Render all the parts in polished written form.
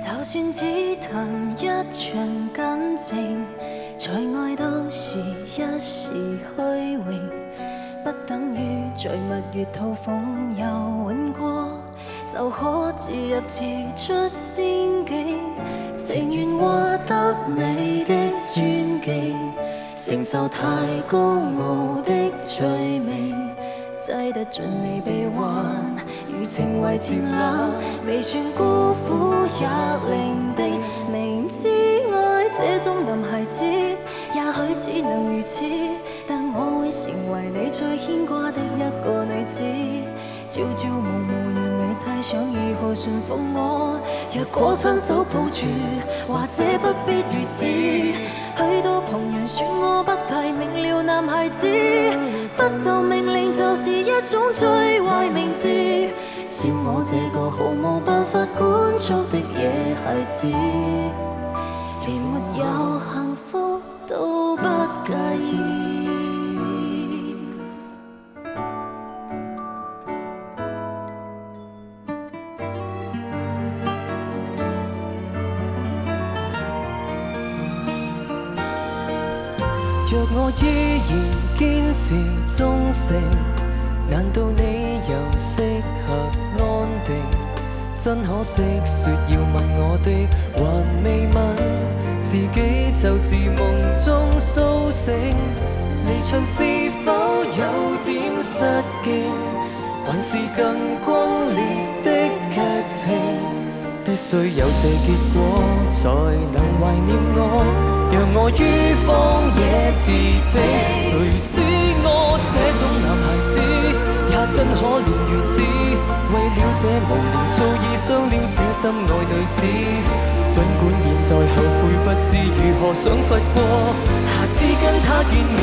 就算只談一場感情，在愛都是一時虛榮，不等於在蜜月套房遊玩過就可自入自出仙境，情願獲得你的尊敬，承受太高傲的罪名，擠得盡你臂彎，如情為漸冷，未算孤苦也伶仃。明知愛這種男孩子，也許只能如此，但我會成為你最牽掛的一個女子。朝朝暮暮，願你猜想如何馴服我。若果親手抱住，或者不必如此。許多旁人說我不提名了男孩子，不受命令就是一種最壞名字。笑我這個毫無辦法管束的野孩子，連沒有幸福都不介意。若我依然堅持忠誠，難道你又適合安定？真可惜，說要問我的還未問，自己就自夢中甦醒。離場是否有點失敬，還是更轟烈的劇情？必須有這結果，才能懷念我。讓我於荒野辭職，誰知我這種男孩子也真可憐如此。為了這無聊早已傷了這心愛女子，儘管現在後悔不知如何想罰過，下次跟她見面，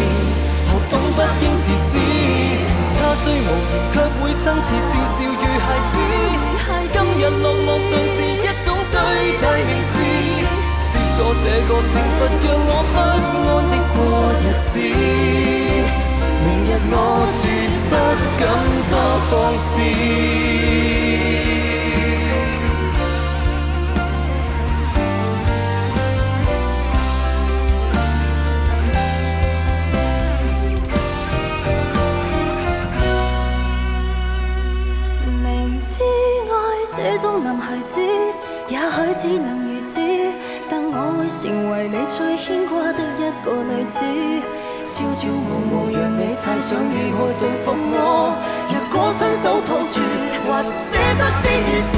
學懂不應自私。她雖無言卻會親切笑笑如孩子。今日落寞盡是一種最大名事，知過這個懲罰讓我不安的過日子，明日我絕不敢多放肆。這種男孩子也許只能如此，但我會成為你最牽掛的一個女子。朝朝暮暮讓你猜想如何馴服我，若果親手抱住，或者不必如此。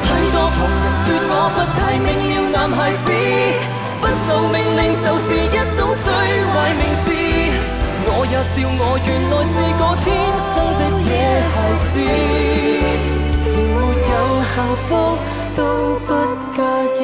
許多旁人說我不太明了男孩子，不受命令就是一種最壞名字。我也笑我原來是個天生的野孩子，連沒有幸福都不介意。